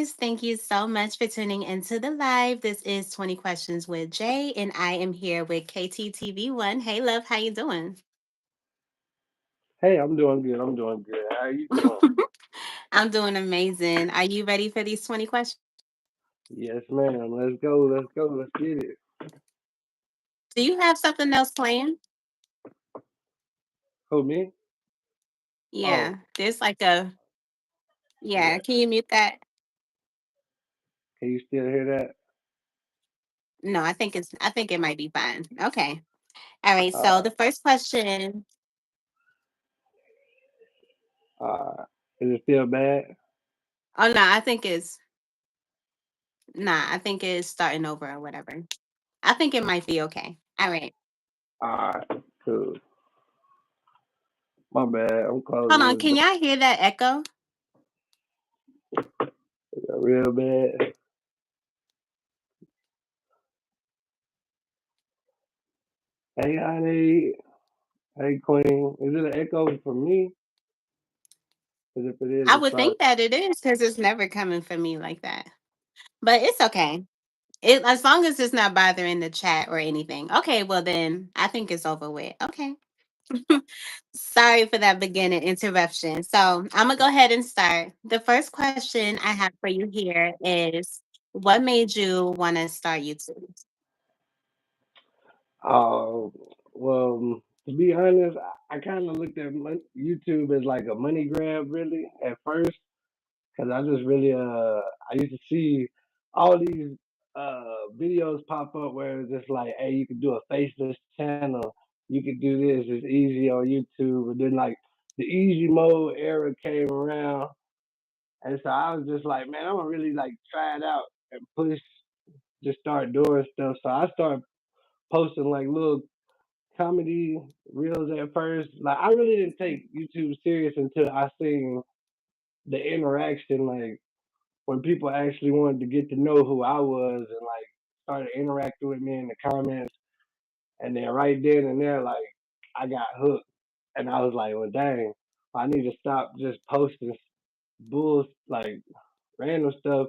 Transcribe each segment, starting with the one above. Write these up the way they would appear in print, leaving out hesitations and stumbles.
guys. Thank you so much for tuning into the live. This is 20 Questions with Jay, and I am here with KTTV1. Hey, love, how you doing? Hey, I'm doing good. I'm doing good. How are you doing? I'm doing amazing. Are you ready for these 20 questions? Yes, ma'am. Let's go. Let's go. Let's get it. Do you have something else planned? Who me? Oh, Yeah, there's like a, yeah, yeah. can you mute that? Can you still hear that? No, I think it might be fine. Okay. All right. So Uh, the first question, is it still bad? oh no, I think it's starting over or whatever. I think it might be okay. All right. Alright, cool. My bad. I'm Hold closing on. this Can door. y'all hear that echo? Real bad. Hey, honey. Hey, queen. Is it an echo for me? Because if it is, I it's would probably. think that it is because it's never coming from me like that. But it's okay. As long as it's not bothering the chat or anything. Okay, well then I think it's over with. Okay. Sorry for that beginning interruption. So I'm gonna go ahead and start. The first question I have for you here is, what made you want to start YouTube? Oh, well, to be honest, I kind of looked at YouTube as like a money grab, really, at first. Cause I just really I used to see all these videos pop up where it's just like, hey, you could do a faceless channel, you could do this, it's easy on YouTube, and then like the easy mode era came around, and so I was just like, man, I'm gonna really like try it out and push, just start doing stuff. So I started posting like little comedy reels at first. Like I really didn't take YouTube serious until I seen the interaction, like when people actually wanted to get to know who I was and like started interacting with me in the comments, and then right then and there, like I got hooked, and I was like, well, dang, I need to stop just posting bulls like random stuff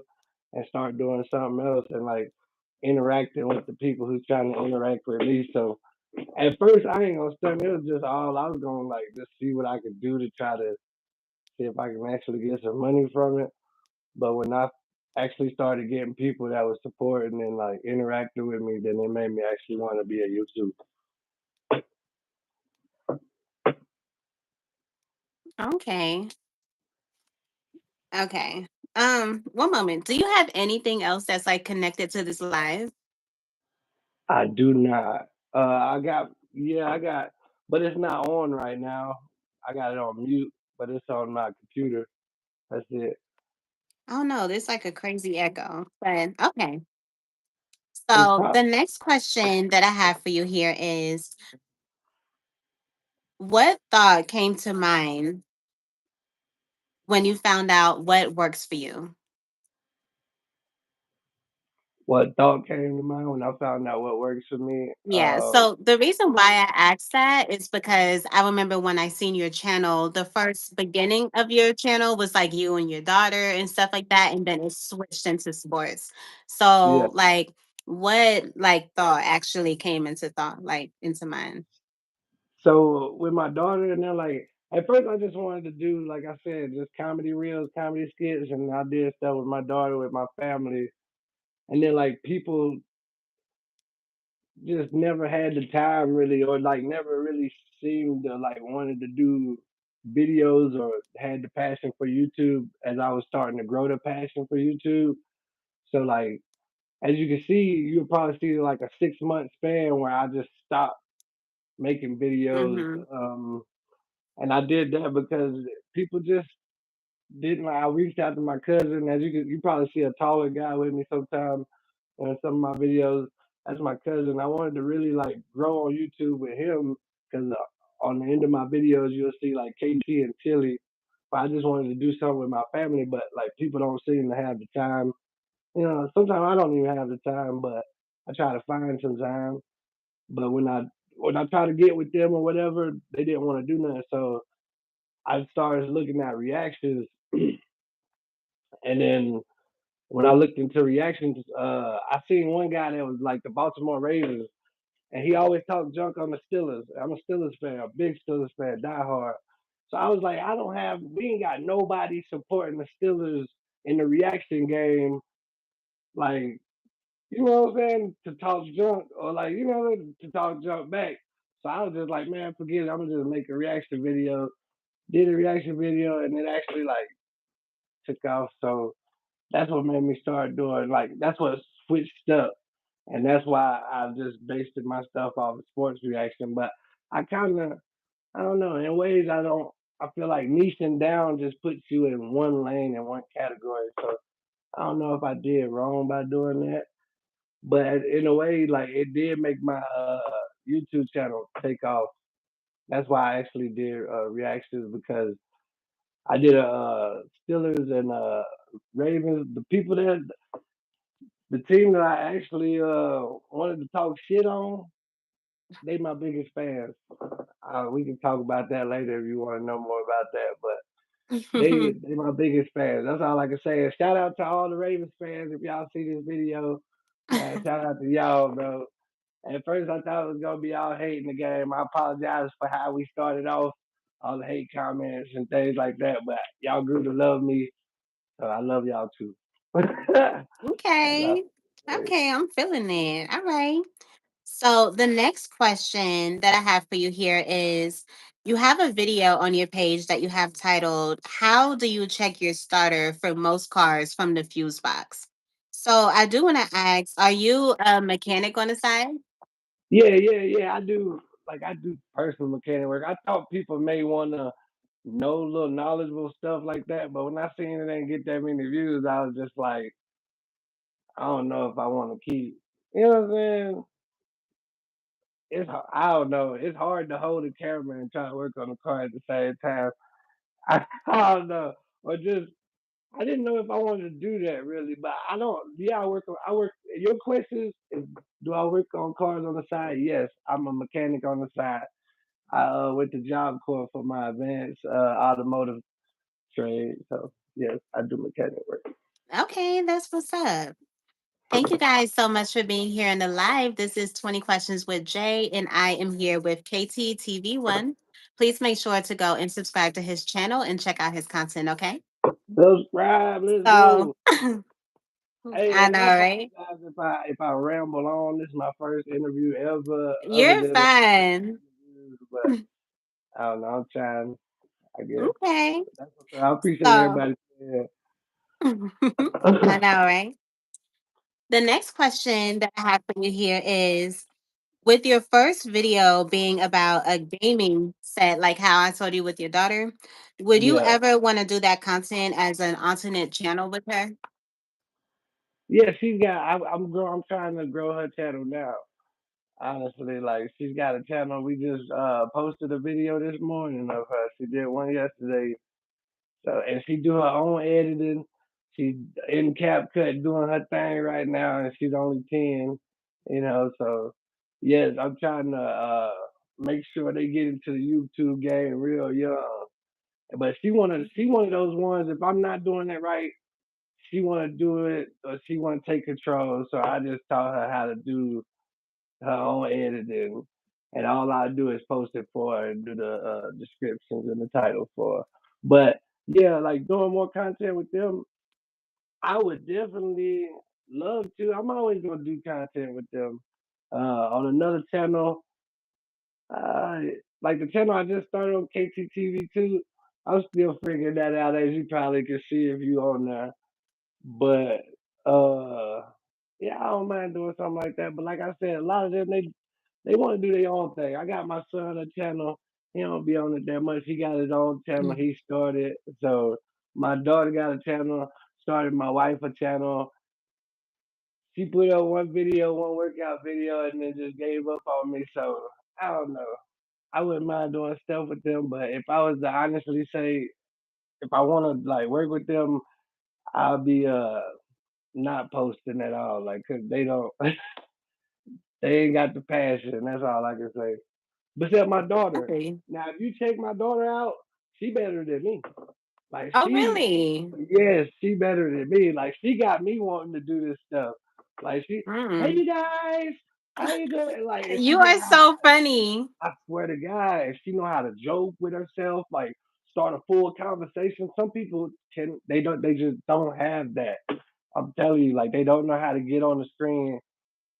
and start doing something else and like interacting with the people who's trying to interact with me. So at first, I ain't gonna stunt. It was just all I was gonna like just see what I could do to try to see if I can actually get some money from it. But when I actually started getting people that was supporting and like interacting with me, then it made me actually want to be a YouTube. Okay. Okay. One moment. Do you have anything else that's like connected to this live? I do not. I got yeah, I got, but it's not on right now. I got it on mute, but it's on my computer. That's it. Oh no, there's like a crazy echo. But okay. It's So probably the next question that I have for you here is, what thought came to mind when you found out what works for you? what thought came to mind when I found out what works for me. Yeah, so the reason why I asked that is because I remember when I seen your channel, the first beginning of your channel was like you and your daughter and stuff like that, and then it switched into sports. Yeah. So like what like thought actually came into thought, like into mind? So with my daughter, and they're like, at first I just wanted to do, like I said, just comedy reels, comedy skits, and I did stuff with my daughter, with my family, and then like people just never had the time really, or like never really seemed to like wanted to do videos or had the passion for YouTube as I was starting to grow the passion for YouTube. So like as you can see, you'll probably see like a 6 month span where I just stopped making videos. Mhm. Um, and I did that because people just didn't. Like, I reached out to my cousin. As you probably see a taller guy with me sometimes in some of my videos. That's my cousin. I wanted to really like grow on YouTube with him because on the end of my videos you'll see like KT and Tilly. But I just wanted to do something with my family, but like people don't seem to have the time. Sometimes I don't even have the time, but I try to find some time. But when I try to get with them or whatever, they didn't want to do nothing. So I started looking at reactions, and then when I looked into reactions, I seen one guy that was like the Baltimore Ravens, and he always talked junk on the Steelers. I'm a Steelers fan, a big Steelers fan, diehard. So I was like, we ain't got nobody supporting the Steelers in the reaction game, like, you know what I'm saying, to talk junk or like, to talk junk back. So I was just like, man, forget it. I'm gonna just make a reaction video. Did a reaction video, and it actually like took off. So that's what made me start doing, like, that's what switched up, and that's why I just based my stuff off of sports reaction. But I kind of, I don't know, in ways I don't. I feel like niching down just puts you in one lane and one category. So I don't know if I did wrong by doing that, but in a way, like it did make my YouTube channel take off. That's why I actually did reactions, because I did a Steelers and Ravens. The people that the team that I actually wanted to talk shit on, they my biggest fans. We can talk about that later if you want to know more about that. But they my biggest fans. That's all I can say. And shout out to all the Ravens fans. If y'all see this video, man, shout out to y'all, bro. At first, I thought it was gonna be all hate in the game. I apologize for how we started off, all the hate comments and things like that. But y'all grew to love me, so I love y'all too. That's all. Okay. Okay, I'm feeling it. All right. So the next question that I have for you here is, you have a video on your page that you have titled, "How do you check your starter for most cars from the fuse box?" So I do want to ask, are you a mechanic on the side? Yeah. I do personal mechanic work. I thought people may wanna know little knowledgeable stuff like that, but when I seen it ain't get that many views, I was just like, I don't know if I want to keep. You know what I'm saying? I don't know. It's hard to hold a camera and try to work on a car at the same time. I don't know, or just I didn't know if I wanted to do that really, but I don't. Yeah, I work. Your question is, do I work on cars on the side? Yes, I'm a mechanic on the side. I went to Job Corps for my advanced automotive trade. So yes, I do mechanic work. Okay, that's what's up. Thank you guys so much for being here in the live. This is 20 Questions with Jay, and I am here with KTTV1. Please make sure to go and subscribe to his channel and check out his content, okay? Subscribe. Let's So, go. Hey, I and know, I right? apologize if I ramble on. This is my first interview ever, other You're than like fine. interviews. But I don't know. I'm trying. I guess. Okay. But that's what's up. I appreciate So, everybody. Yeah. I know, right? The next question that I have for you here is, with your first video being about a gaming set, like how I told you with your daughter, would you Yeah. ever want to do that content as an alternate channel with her? Yeah. She's got. I'm trying to grow her channel now. Honestly, like she's got a channel. We just posted a video this morning of her. She did one yesterday. So and she do her own editing. She's in CapCut doing her thing right now, and she's only 10. So yes, I'm trying to make sure they get into the YouTube game real young. But she one of those ones. If I'm not doing it right, she want to do it or she want to take control. So I just taught her how to do her own editing, and all I do is post it for her and do the descriptions and the title for her. But yeah, like doing more content with them, I would definitely love to. I'm always gonna do content with them. On another channel, uh, like the channel I just started on KTTV2, I'm still figuring that out, as you probably can see if you on there. But uh, yeah, I don't mind doing something like that. But like I said, a lot of them they want to do their own thing. I got my son a channel. He don't be on it that much. He got his own channel. Mm. He started. So my daughter got a channel. Started my wife a channel. She put up one video, one workout video, and then just gave up on me. So I don't know. I wouldn't mind doing stuff with them, but if I was to honestly say, if I want to like work with them, I'll be not posting at all. Like, cause they don't, they ain't got the passion. That's all I can say. Besides my daughter. Okay. Now, if you check my daughter out, she better than me. Like Oh, she, really? yes, she better than me. Like she got me wanting to do this stuff. Like she, hey Mm. you guys, how you doing? Like if she You know are how, so funny. I swear to God, if she know how to joke with herself, like start a full conversation. Some people can, they just don't have that. I'm telling you, like they don't know how to get on the screen.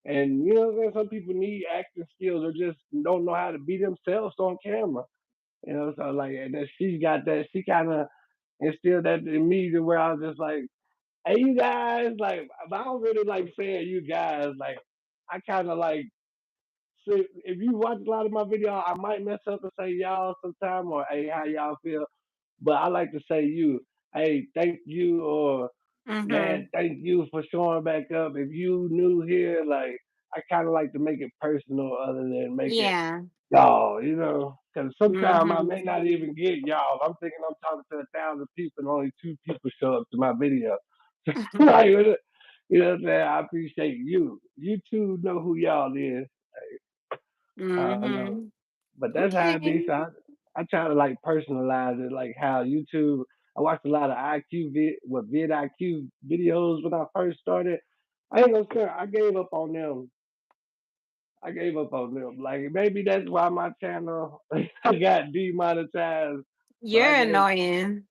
And you know what I'm saying? Some people need acting skills or just don't know how to be themselves on camera. You know, so like, and then she got that. She kind of instilled that in me to where I was just like, "Hey, you guys!" Like, but I don't really like saying "you guys." Like, I kind of like, so if you watch a lot of my video, I might mess up and say "y'all" sometime or "Hey, how y'all feel?" But I like to say "you." Hey, thank you, or man, Mm-hmm. thank you for showing back up. If you new here, like, I kind of like to make it personal, other than make it Yeah. y'all, you know, because sometimes I Mm-hmm. may not even get y'all. I'm thinking I'm talking to 1,000 people and only two people show up to my video. Like, you know what I'm saying? I appreciate you. You two know who y'all is. I don't know. Mm-hmm. But that's how Okay. it be. So I try to like personalize it, like how YouTube. I watched a lot of vidIQ videos when I first started. I ain't gonna say I gave up on them. I gave up on them. Like maybe that's why my channel got demonetized. But I You're gave annoying.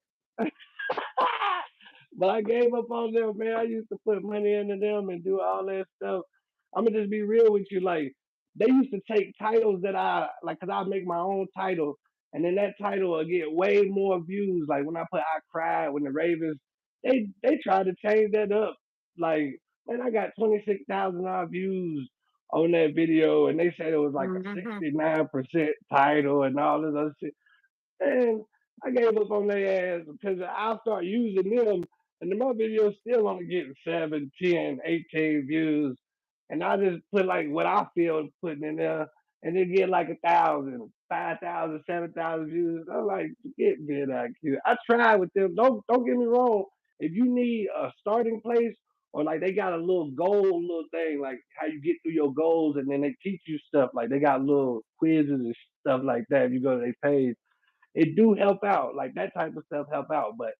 but I gave up on them, man. I used to put money into them and do all that stuff. I'm gonna just be real with you. Like they used to take titles that I like, cause I make my own title, and then that title will get way more views. Like when I put "I cried" when the Ravens, they tried to change that up. Like man, I got 26,000 odd views on that video, and they said it was like a Mm-hmm. 69% title and all this other shit. And I gave up on their ass because I'll start using them, and then my videos still only getting 7, 10, 18 views. And I just put like what I feel putting in there, and then get like 1,000, 5,000, 7,000 views. I'm like, get vidIQ. I tried with them. Don't get me wrong. If you need a starting place, or like they got a little goal, little thing, like how you get through your goals, and then they teach you stuff. Like they got little quizzes and stuff like that. If you go to their page, it do help out. Like that type of stuff help out. But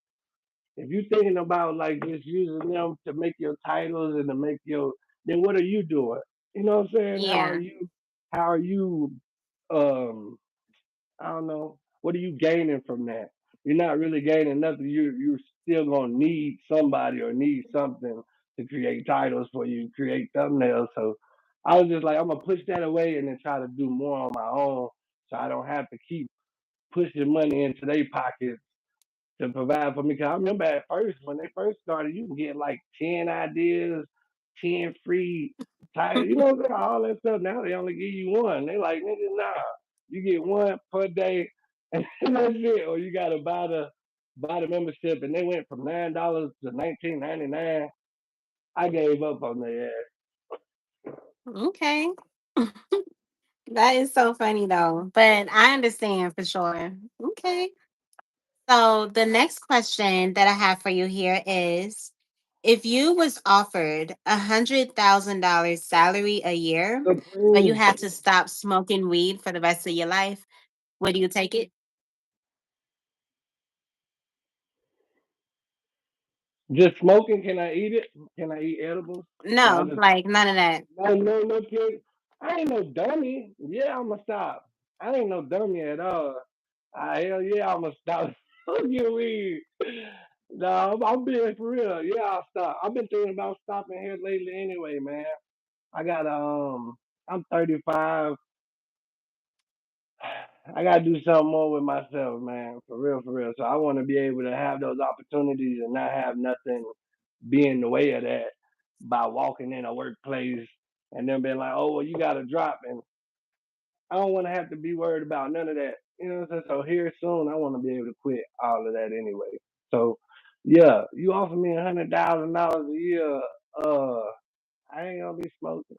if you're thinking about like just using them to make your titles and to make your, then what are you doing? You know what I'm saying? Yeah. How are you um I don't know, what are you gaining from that? You're not really gaining nothing. You're still gonna need somebody or need something to create titles for you, create thumbnails. So I was just like, I'm gonna push that away and then try to do more on my own so I don't have to keep pushing money into their pockets to provide for me. Cause I remember at first when they first started, you can get like 10 ideas, 10 free titles, you know, all that stuff. Now they only give you one. They like, nigga, nah, you get one per day, and that's it. Or you gotta buy the membership, and they went from $9 to 19.99. I gave up on their ass. Okay. That is so funny though. But I understand for sure. Okay. So the next question that I have for you here is, if you was offered $100,000 salary a year, but you Supreme. have to stop smoking weed for the rest of your life, would you take it? Just smoking? Can I eat it? Can I eat edibles? Or I No, just like none of that. no kid. I ain't no dummy. Yeah, I'ma stop. I ain't no dummy at all. Hell yeah, I'ma stop smoking weed. No, I'm being for real. Yeah, I'll stop. I've been thinking about stopping here lately anyway, man. I got I'm 35. I gotta do something more with myself, man. For real, for real. So I want to be able to have those opportunities and not have nothing be in the way of that by walking in a workplace and then being like, oh, well, you got to drop. And I don't want to have to be worried about none of that. You know what I'm saying? So here soon, I want to be able to quit all of that anyway. So yeah, you offer me $100,000 a year, uh, I ain't gonna be smoking.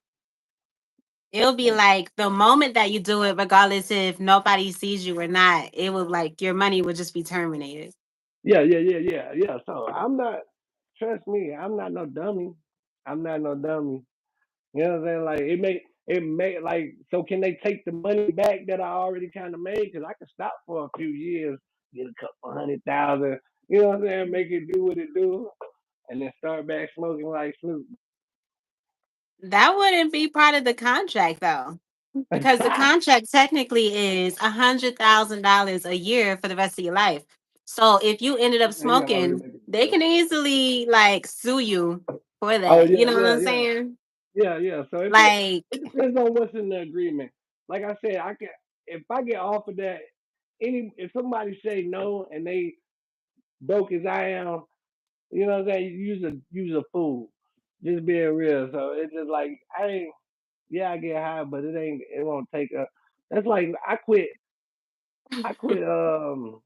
It'll be like the moment that you do it, regardless if nobody sees you or not, it will like your money would just be terminated. Yeah. So I'm not. Trust me, I'm not no dummy. I'm not no dummy. You know what I'm saying? Like it may like, so can they take the money back that I already kind of made? Because I could stop for a few years, get a couple 100,000. You know what I'm saying? Make it do what it do, and then start back smoking like Snoop. That wouldn't be part of the contract though. Because the contract technically is $100,000 a year for the rest of your life. So if you ended up Yeah, yeah, oh, you smoking, make it they better. can easily like sue you for Oh that. You yeah, know what yeah, I'm yeah, saying? yeah, yeah. So Like, it depends on what's in the agreement. Like I said, I can if I get offered that if somebody say no and they broke as I am, you know what I'm saying? Use a fool. Just being real. So it's just like I ain't yeah, I get high, but it won't take a that's like I quit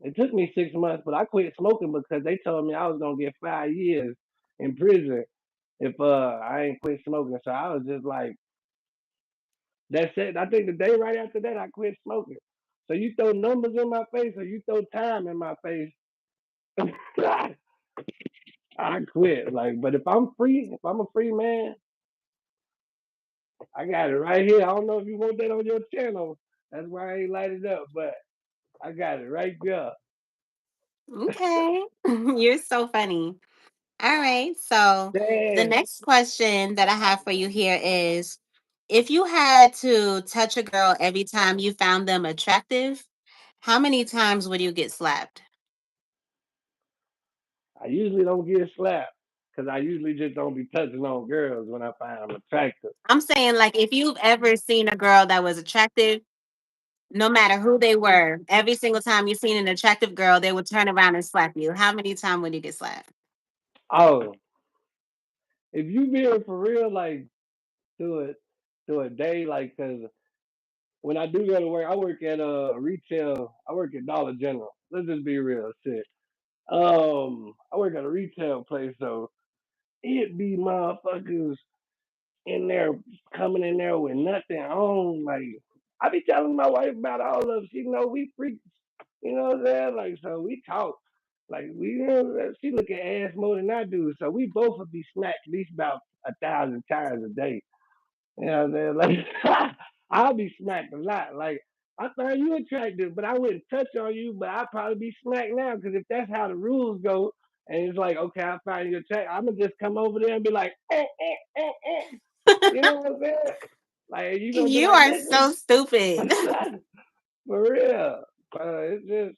it took me 6 months, but I quit smoking because they told me I was gonna get 5 years in prison if I ain't quit smoking. So I was just like that's it. I think the day right after that I quit smoking. So you throw numbers in my face or you throw time in my face, I quit. Like, but if I'm free, if I'm a free man, I got it right here. I don't know if you want that on your channel. That's why I ain't light it up, but I got it right there. okay, you're so funny. All right. So the Damn. next question that I have for you here is, if you had to touch a girl every time you found them attractive, how many times would you get slapped? I usually don't get slapped because I usually just don't be touching on girls when I find them attractive. I'm saying, like, if you've ever seen a girl that was attractive, no matter who they were, every single time you seen an attractive girl, they would turn around and slap you. How many times would you get slapped? Oh, if you being for real, like do it, do a day, like, cause when I do go to work, I work at retail. I work at Dollar General. Let's just be real, shit. I work at a retail place, so it be motherfuckers in there coming in there with nothing on. Like I be telling my wife about all of them. She know we freaks. You know what I'm saying? Like so we talk. Like we you know she look at ass more than I do. So we both would be smacked at least about 1,000 times a day. You know what I'm saying? Like I'll be smacked a lot. Like I find you attractive, but I wouldn't touch on you, but I'd probably be smacked now because if that's how the rules go, and it's like, okay, I find you attractive, I'm gonna just come over there and be like, you know what I'm saying? Like you gonna be You like, are listen, so stupid. for real. It's just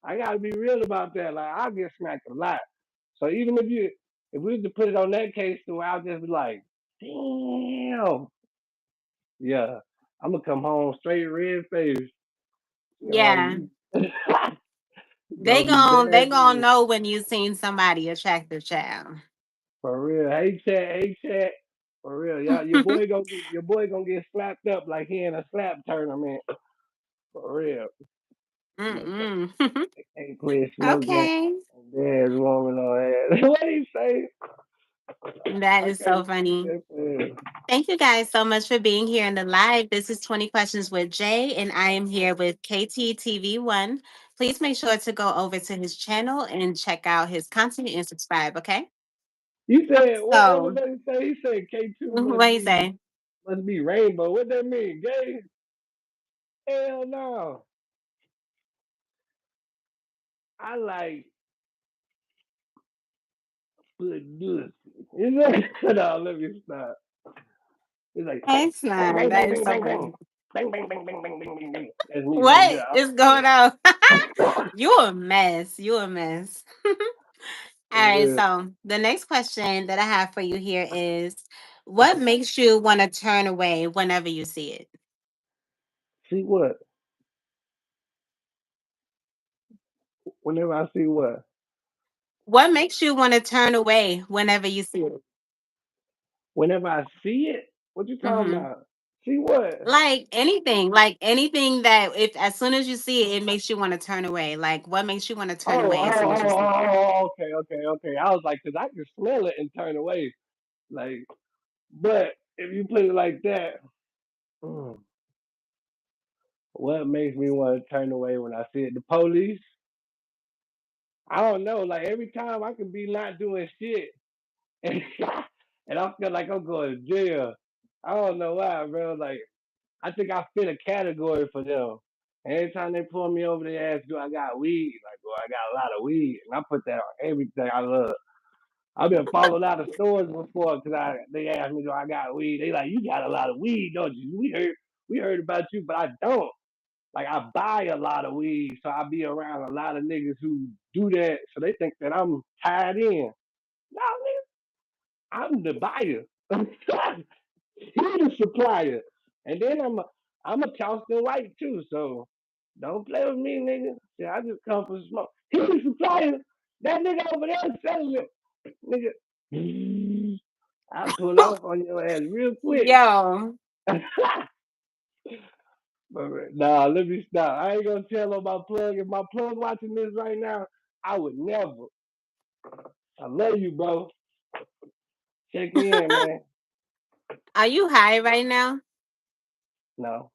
I gotta be real about that. Like I'll get smacked a lot. So even if we was to put it on that case, to where I'll just be like, damn, yeah, I'm gonna come home straight red faced. Like Yeah. you, They gonna be gon' they dead gon' serious. know when you seen somebody attractive, child. For real. Hey chat. For real. Yeah, your boy gonna get slapped up like he in a slap tournament. For real. But Mm-mm. they can't quit smoking. Okay. And there's woman on head. What do you say? That I is so can't funny. quit that. Thank you guys so much for being here in the live. This is 20 Questions with Jay, and I am here with KTTV1. Please make sure to go over to his channel and check out his content and subscribe, okay? You said what So, did he say? He said K2 what do you say? must be rainbow. What that mean? Gay? Hell no. I like good pussy. You know? No, let me stop. It's like bang Excellent. bang That bang is bang so bang bang. funny. Bang bang bang bang bang bang bang bang. That's me right What there. I is like going on? You a mess. You a mess. All for right. real. So, the next question that I have for you here is, what makes you want to turn away whenever you see it? See what? Whenever I see what? What makes you want to turn away whenever you see it? Whenever I see it? What you talking Hmm. about? See what? Like anything that if as soon as you see it, it makes you want to turn away. Like what makes you want to turn away as soon as you see it? Okay, okay, okay. I was like, cause I can smell it and turn away. Like, but if you put it like that, mm, what makes me want to turn away when I see it? The police? I don't know. Like every time I can be not doing shit, and and I feel like I'm going to jail. I don't know why, bro. Like I think I fit a category for them. Every time they pull me over, they ask, "Do I got weed?" Like, "Well, I got a lot of weed," and I put that on everything I love. I've been followed out of stores before because they asked me, "Do I got weed?" They like, "You got a lot of weed, don't you?" We heard about you, but I don't. Like I buy a lot of weed, so I be around a lot of niggas who do that, so they think that I'm tied in. No, nigga, I'm the buyer. He the supplier, and then I'm a Charleston white too, so don't play with me, nigga. See, I just come for smoke. He the supplier. That nigga over there selling it, nigga. I pull off on your ass real quick. Yo, But nah, let me stop. I ain't gonna tell on my plug. If my plug watching this right now, I would never. I love you, bro. Check me in, man. are you high right now? No.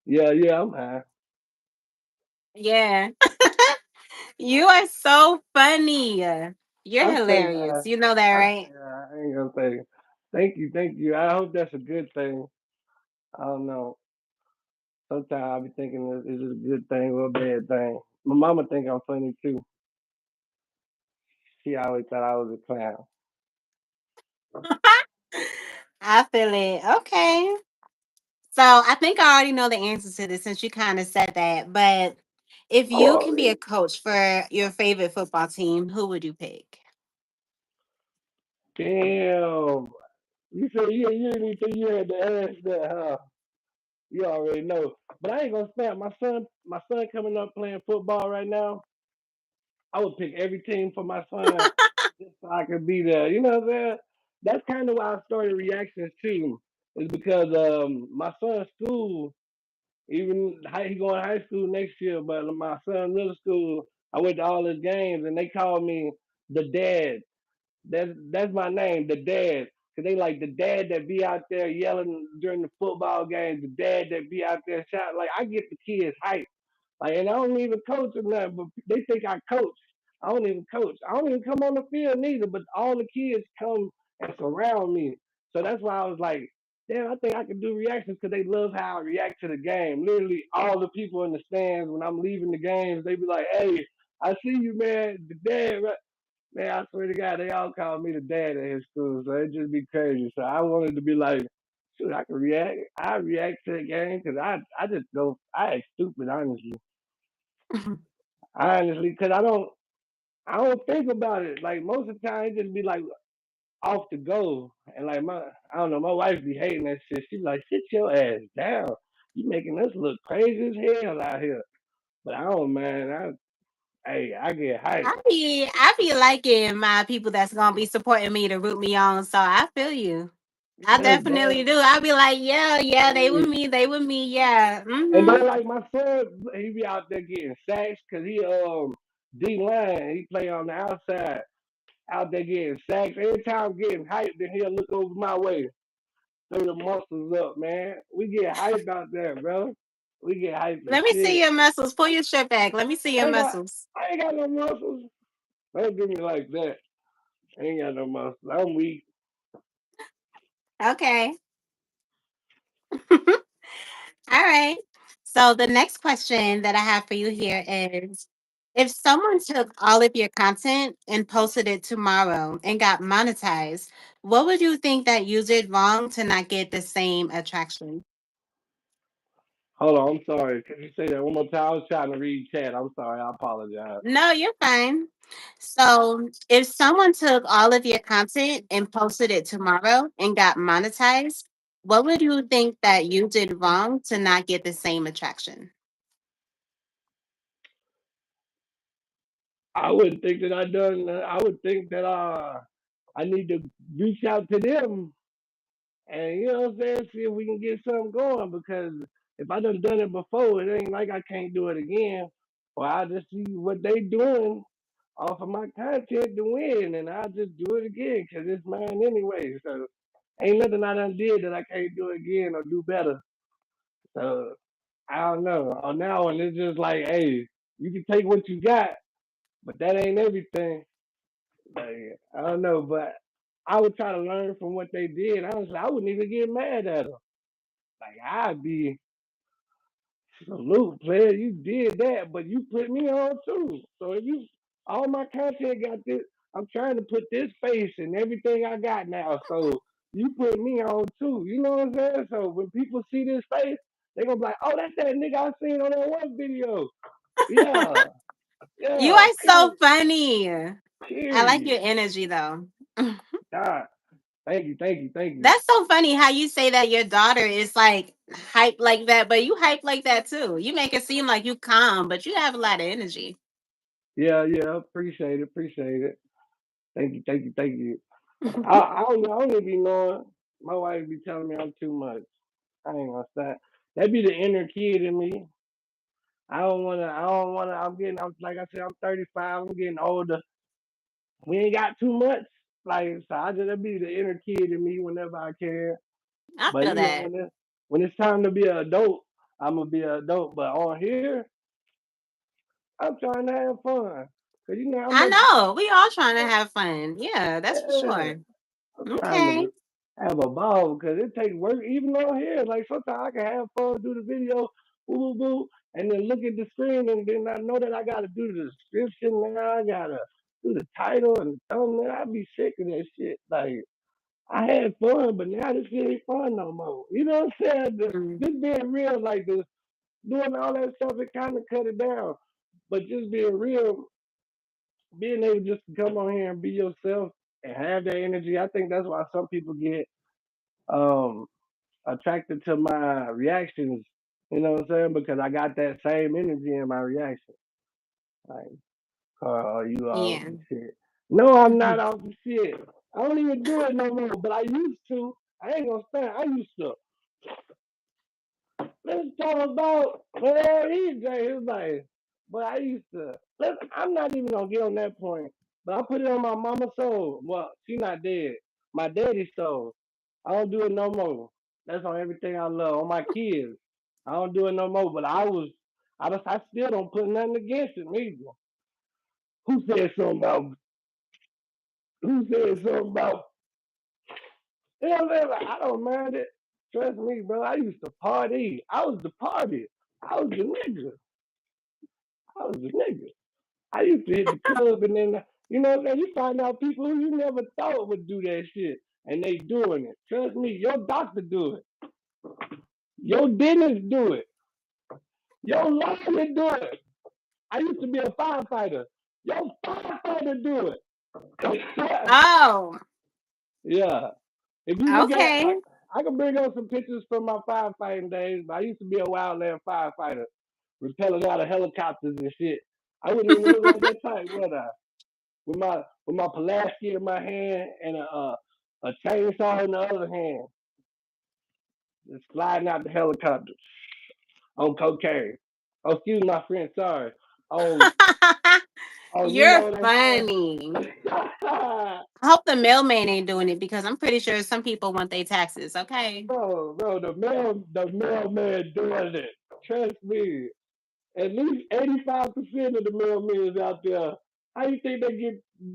Yeah, yeah, I'm high. Yeah. You are so funny. You're I say, hilarious. You know that, right? I ain't gonna say. Thank you, thank you. I hope that's a good thing. I don't know. Sometimes I be thinking is it a good thing or a bad thing. My mama think I'm funny too. She always thought I was a clown. I feel it. Okay. So I think I already know the answer to this since you kind of said that. But if you can be a coach for your favorite football team, who would you pick? Damn. You said you didn't think you had to ask that, huh? You already know. But I ain't gonna snap. My son coming up playing football right now. I would pick every team for my son just so I could be there. You know what I'm saying? That's kind of why I started reactions too. Is because my son's school, he going to high school next year, but my son middle school, I went to all his games and they called me the dad. That's my name, the dad. Cause they like the dad that be out there yelling during the football games, the dad that be out there shouting. Like I get the kids hype. Like, and I don't even coach or nothing, but they think I coach. I don't even coach. I don't even come on the field neither, but all the kids come and surround me. So that's why I was like, damn, I think I can do reactions because they love how I react to the game. Literally, all the people in the stands when I'm leaving the games, they be like, "Hey, I see you, man. The dad, right?" Man, I swear to God, they all call me the dad at his school, so it just be crazy. So I wanted to be like, shoot, I can react. I react to the game because I just go, I act stupid, honestly. Honestly, because I don't think about it. Like most of the time, it just be like off the go, and like I don't know, my wife be hating that shit. She be like, sit your ass down. You making us look crazy as hell out here. But I don't, man. Hey, I get hyped. I be liking my people that's gonna be supporting me to root me on. So I feel you. I That's definitely do. I'll be like, yeah, yeah, they with hey. me, they with me, yeah. And Mm-hmm. then like my son, he be out there getting sacks because he D line. He play on the outside, out there getting sacks. Every time I'm getting hyped, then he'll look over my way, throw the muscles up, man. We get hyped out there, bro. We get hyped as Let me see shit. your muscles. Pull your shirt back. Let me see I your ain't got, muscles. I ain't got no muscles. Don't do me like that. I ain't got no muscles. I'm weak. Okay. All right. So the next question that I have for you here is if someone took all of your content and posted it tomorrow and got monetized, what would you think that you did wrong to not get the same attraction? Hold on, I'm sorry. Can you say that one more time? I was trying to read chat. I'm sorry. I apologize. No, you're fine. So if someone took all of your content and posted it tomorrow and got monetized, what would you think that you did wrong to not get the same attraction? I wouldn't think that I done. I would think that I need to reach out to them and you know what I'm saying, see if we can get something going because if I done it before, it ain't like I can't do it again. Or I just see what they doing off of my content to win, and I just do it again because it's mine anyway. So ain't nothing I done did that I can't do again or do better. So I don't know. On now one, it's just like, hey, you can take what you got, but that ain't everything. Like, I don't know, but I would try to learn from what they did. Honestly, I wouldn't even get mad at them. Like I'd be Salute, player. You did that, but you put me on too. So if you all my content got this, I'm trying to put this face and everything I got now. So you put me on too. You know what I'm saying? So when people see this face, they gonna be like, "Oh, that's that nigga I seen on that one video." Yeah, You yeah. are so funny. I like Period. your energy though. God, thank you, thank you, thank you. That's so funny how you say that your daughter is like hype like that, but you hype like that too. You make it seem like you calm, but you have a lot of energy. Yeah, yeah. Appreciate it, appreciate it. Thank you, thank you, thank you. I don't even be knowing. My wife be telling me I'm too much. I ain't gonna stop. That be the inner kid in me. I don't wanna. I don't wanna. I'm getting. I'm like I said. I'm 35. I'm getting older. We ain't got too much. Like so, I just that be the inner kid in me whenever I can. I But feel you know that. when it's time to be an adult, I'm gonna be an adult. But on here, I'm trying to have fun. Cause you know how I much. know. We all trying to have fun. Yeah, that's for Yeah, sure. I'm trying Okay. to have a ball because it takes work even on here. Like sometimes I can have fun, do the video, boo boo boo, and then look at the screen and then I know that I gotta do the description now. I gotta do the title and the thumbnail. I be sick of that shit. Like I had fun, but now this shit ain't fun no more. You know what I'm saying? Mm, Just being real, like this, doing all that stuff, it kind of cut it down. But just being real, being able just to come on here and be yourself and have that energy, I think that's why some people get um attracted to my reactions. You know what I'm saying? Because I got that same energy in my reaction. Like, oh, you off yeah. the shit. No, I'm not off the shit. I don't even do it no more, but I used to. I ain't gonna stand. I used to. Let's talk about EJ. He was like, but I used to. I'm not even gonna get on that point. But I put it on my mama's soul. Well, she not dead. My daddy's soul. I don't do it no more. That's on everything I love. On my kids. I don't do it no more. But I still don't put nothing against it neither. Who said something about? Who said something about? You know what I'm saying? Like, I don't mind it. Trust me, bro. I used to party. I was the party. I was the nigga. I was the nigga. I used to hit the club and then you know what I'm saying? You find out people who you never thought would do that shit. And they doing it. Trust me, your doctor do it. Your dentist do it. Your lawyer do it. I used to be a firefighter. Your firefighter do it. Oh, Yeah. If you look at okay. I can bring up some pictures from my firefighting days, but I used to be a wildland firefighter, repelling out of helicopters and shit. I wouldn't even look like that type, would I? With my Pulaski in my hand and a chainsaw in the other hand, just sliding out the helicopter on cocaine. Oh, excuse my friend, sorry. Oh, oh, you You're know what I'm funny. saying? I hope the mailman ain't doing it because I'm pretty sure some people want their taxes. Okay. bro, the mailman doing it. Trust me. At least 85% of the mailmen out there, how you think they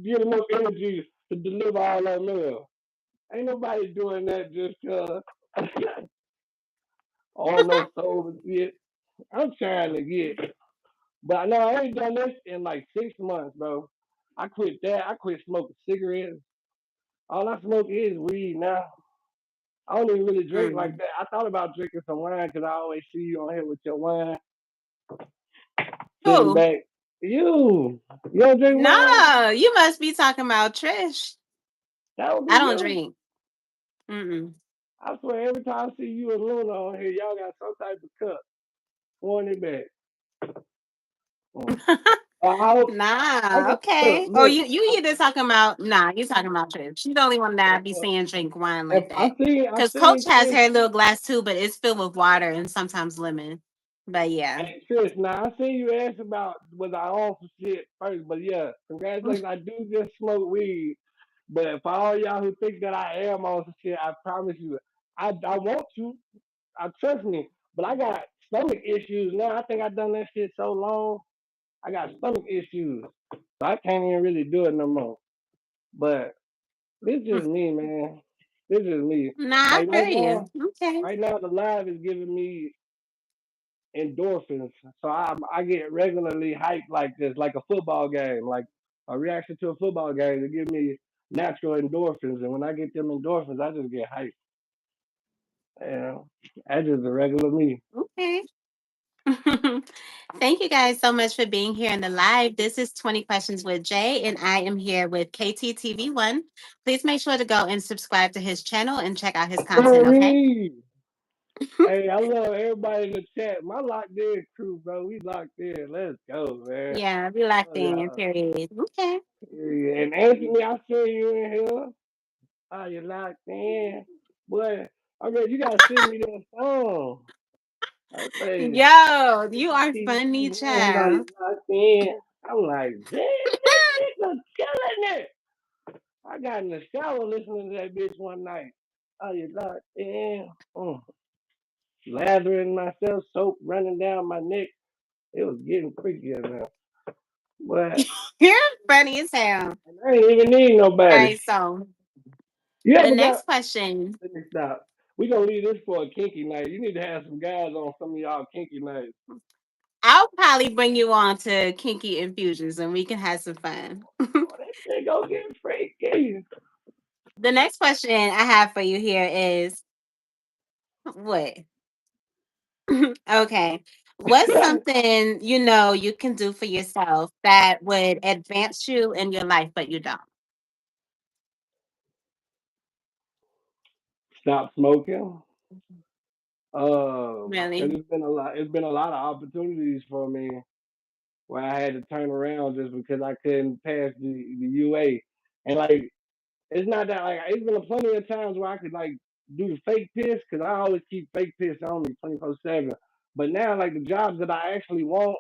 get enough energy to deliver all that mail? Ain't nobody doing that just all no soul and shit. I'm trying to get, but no, I ain't done this in like 6 months, bro. I quit that. I quit smoking cigarettes. All I smoke is weed now. I don't even really drink like Mm. that. I thought about drinking some wine because I always see you on here with your wine, sitting Who? back. You don't drink wine? No, you must be talking about Trish. That would be I don't you. drink. Mm-mm. I swear, every time I see you and Luna on here, y'all got some type of cup. Pouring it back. Mm. I hope, I Nah, can, look, okay. Oh, look. you either talking about nah, you talking about Trish. She's the only one that I be Well, seeing drink wine if like that. I Cause Coach seen has Trish, her little glass too, but it's filled with water and sometimes lemon. But yeah. hey, Trish, now I seen you ask about was I on for shit first, but yeah, congratulations. I do just smoke weed. But for all y'all who think that I am on some shit, I promise you, I want to. I trust me. But I got stomach issues now. I think I done that shit so long. I got stomach issues. So I can't even really do it no more. But this just me, man. This is me. Nah, I Like feel you. Okay. right now the live is giving me endorphins. So I get regularly hyped like this, like a football game, like a reaction to a football game. They give me natural endorphins, and when I get them endorphins, I just get hyped. You know, that's just a regular me. Okay. Thank you guys so much for being here in the live. This is 20 Questions with Jay, and I am here with KTTV1. Please make sure to go and subscribe to his channel and check out his content, okay? Marie! Hey, I love everybody in the chat. My locked in crew, bro. We locked in. Let's go, man. Yeah, we locked Oh, in, yeah. period. Okay. Yeah, and Anthony, I see you in here. Oh, you locked in. Boy, I mean, you gotta send me that song. I say, Yo, you are funny, KTTV1, are you child. locked in? I'm like, damn, this nigga killing it. I got in the shower listening to that bitch one night. Oh, you locked in? Lathering myself, soap running down my neck. It was getting freaky enough. But You're funny as hell. I ain't even need All nobody. right, so You the ever got? next question, Let me stop. We gonna leave this for a kinky night. You need to have some guys on some of y'all kinky nights. I'll probably bring you on to Kinky Infusions and we can have some fun. Oh, that shit go get freaky. The next question I have for you here is what? Okay. What's something you know you can do for yourself that would advance you in your life, but you don't? Stop smoking. Cause Really? it's been a lot. It's been a lot of opportunities for me where I had to turn around just because I couldn't pass the UA. And like, it's not that like it's been plenty of times where I could like do the fake piss because I always keep fake piss on me 24/7. But now like the jobs that I actually want,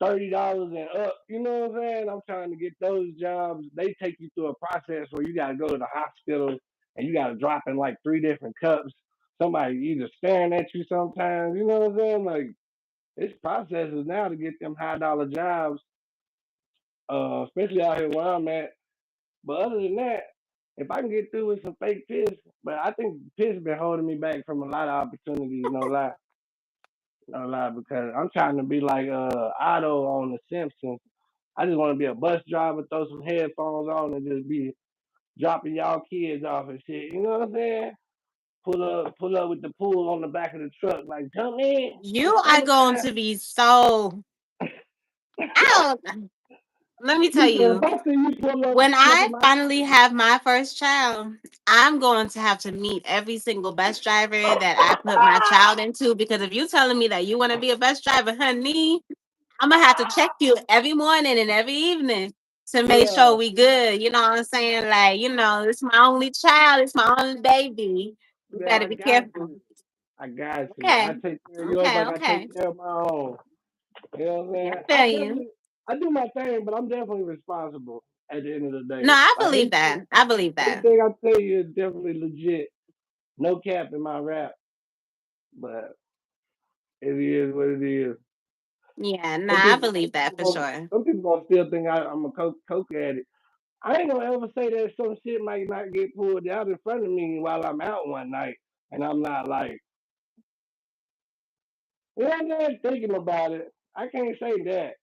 $30 and up, you know what I'm saying? I'm trying to get those jobs. They take you through a process where you gotta go to the hospital and you gotta drop in like three different cups. Somebody either staring at you sometimes, you know what I'm saying? Like it's processes now to get them high-dollar jobs, especially out here where I'm at. But other than that, if I can get through with some fake piss, but I think piss been holding me back from a lot of opportunities, no lie. No lie, because I'm trying to be like Otto on The Simpsons. I just want to be a bus driver, throw some headphones on, and just be dropping y'all kids off and shit. You know what I'm saying? Pull up with the pool on the back of the truck, like jump in. You It's are going summertime. to be so. I don't. Let me tell Listen, if you, I see you pull up when I smoking my finally have my first child, I'm going to have to meet every single bus driver that I put my child into. Because if you telling me that you want to be a bus driver, honey, I'm gonna have to check you every morning and every evening to make yeah, sure we good. You know what I'm saying? Like, it's my only child, it's my only baby. You yeah, better I be got careful. you. I got you. I Okay. take care of yours Okay, like I okay. take care of my own. You know what I'm Yeah, saying? I feel you. I do my thing, but I'm definitely responsible at the end of the No, day. I Like believe that. I believe that. everything I tell you is definitely legit. No cap in my rap, but it is what it is. Yeah, nah, I believe that for sure. Some people gonna still think I'm a coke addict. I ain't gonna ever say that some shit might not get pulled out in front of me while I'm out one night, and I'm not like, yeah, I'm not thinking about it. I can't say that.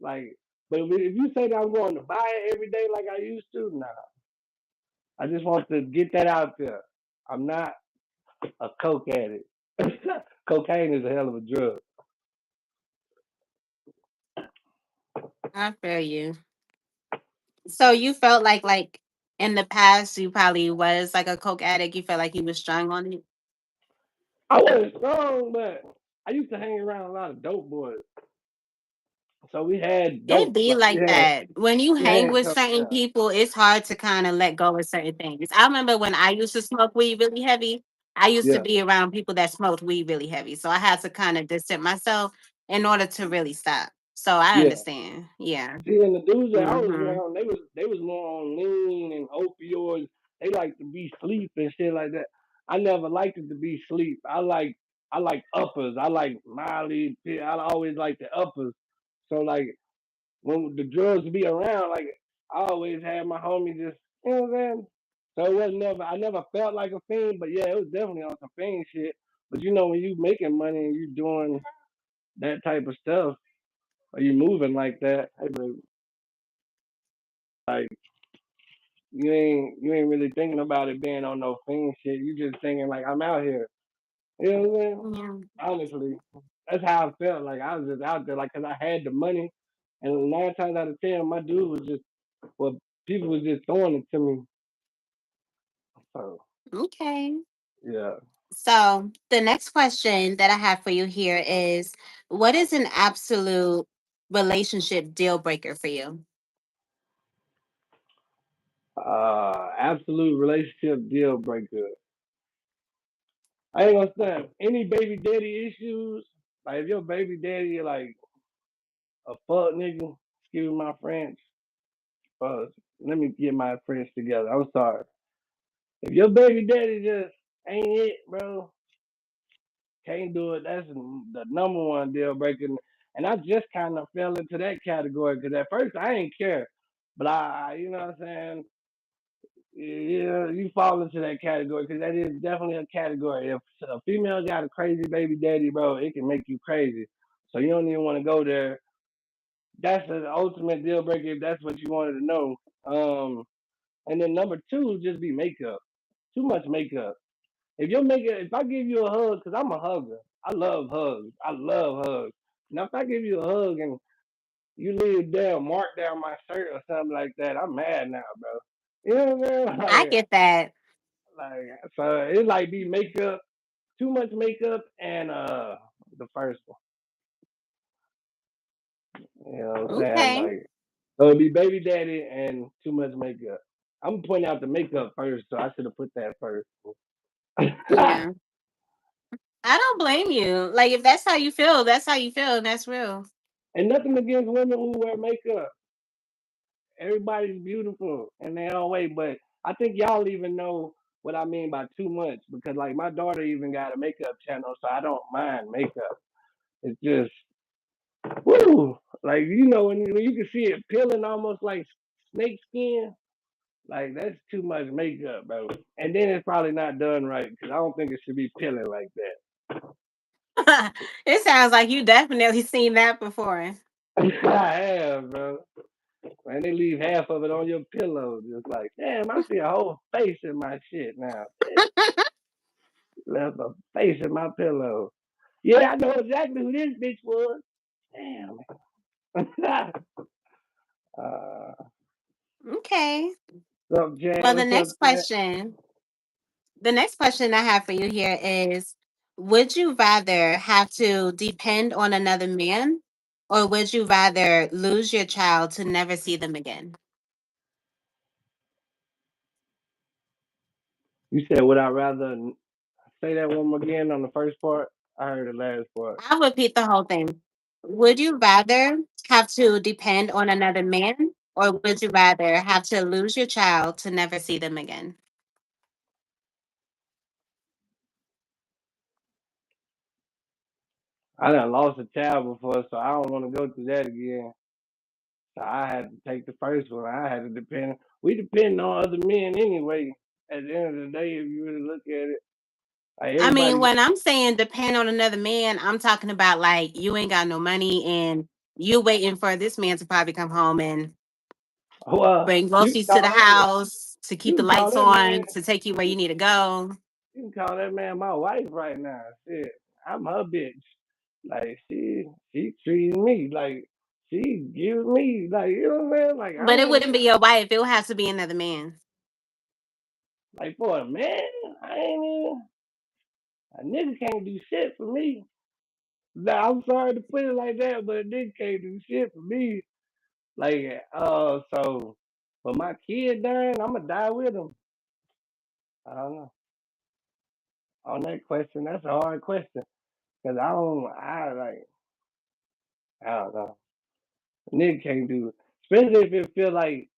Like, but if you say that I'm going to buy it every day like I used to, nah. I just want to get that out there. I'm not a coke addict. Cocaine is a hell of a drug. I feel you. So you felt like in the past you probably was like a coke addict. You felt like you was strong on it. I wasn't strong, but I used to hang around a lot of dope boys. So we had It dope, be like like that. When you we hang had with stuff. certain Yeah, people, it's hard to kind of let go of certain things. I remember when I used to smoke weed really heavy, I used to yeah, be around people that smoked weed really heavy. So I had to kind of distance myself in order to really stop. So I yeah. understand. Yeah. See, and the dudes that I was Hmm. around, they was more on lean and opioids. They like to be sleep and shit like that. I never liked it to be sleep. I like uppers. I like Miley. I always like the uppers. So like when the drugs be around, like I always had my homie just you know what I'm saying. So it was never I never felt like a fiend, but yeah, it was definitely on some fiend shit. But you know when you making money and you doing that type of stuff, or you moving like that, hey, baby, like you ain't really thinking about it being on no fiend shit. You just thinking like I'm out here. You know what I'm saying? Yeah. Honestly, that's how I felt. Like I was just out there, like, cause I had the money, and 9 times out of 10, my dude was just, well, people was just throwing it to me. So Okay. yeah. So the next question that I have for you here is, what is an absolute relationship deal breaker for you? Absolute relationship deal breaker. I ain't gonna stand any baby daddy issues. Like if your baby daddy like a fuck nigga, excuse my French. Uh, let me get my French together. I'm sorry. If your baby daddy just ain't it, bro, can't do it. That's the number one deal breaker. And I just kind of fell into that category because at first I ain't care, but you know what I'm saying? Yeah, you fall into that category because that is definitely a category. If a female got a crazy baby daddy, bro, it can make you crazy. So you don't even want to go there. That's the ultimate deal breaker if that's what you wanted to know. And then number two, just be makeup. Too much makeup. If I give you a hug, cause I'm a hugger, I love hugs. I love hugs. Now if I give you a hug and you leave damn mark down my shirt or something like that, I'm mad now, bro. You know what I'm I saying? get that. Like so it like be makeup, too much makeup, and the first one. You know what I'm saying? Okay. Like so it'd be baby daddy and too much makeup. I'm pointing out the makeup first, so I should have put that first. Yeah. I don't blame you. Like if that's how you feel, that's how you feel, and that's real. And nothing against women who wear makeup. Everybody's beautiful in their own way, but I think y'all even know what I mean by too much because like my daughter even got a makeup channel, so I don't mind makeup. It's just woo, like when you can see it peeling almost like snake skin. Like that's too much makeup, bro. And then it's probably not done right because I don't think it should be peeling like It sounds like you definitely seen that before. that. I have, bro. Man, they leave half of it on your pillow. Just like, damn, I see a whole face in my shit now. Left a face in my pillow. Yeah, I know exactly who this bitch was. Damn. uh, Okay. what's up, Jay? Well, What's up, Jay? the next question I have for you here is, would you rather have to depend on another man, or would you rather lose your child to never see them again? You said, would I rather say that one more again on the first part? I heard the last part. I'll repeat the whole thing. Would you rather have to depend on another man, or would you rather have to lose your child to never see them again? I done lost a child before, so I don't want to go through that again. So I had to take the first one. I had to depend. We depend on other men anyway. At the end of the day, if you really look at it, like I mean, everybody. when I'm saying depend on another man, I'm talking about like you ain't got no money and you waiting for this man to probably come home and Well, bring you groceries can to the call that. house, to keep You the can call lights that man. on, to take you where you need to go. You can call that man my wife right now. Shit, I'm her bitch. Like she treats me like she gives me like you know what I'm saying. Like I But it don't wouldn't be your wife. It would have to be another man. like for a man. I ain't even a nigga can't do shit for me. Nah, I'm sorry to put it like that, but a nigga can't do shit for me. Like so for my kid dying, I'ma die with him. I don't know. On that question, that's a hard question because I like I don't know. Nigga can't do it. Especially if it feel like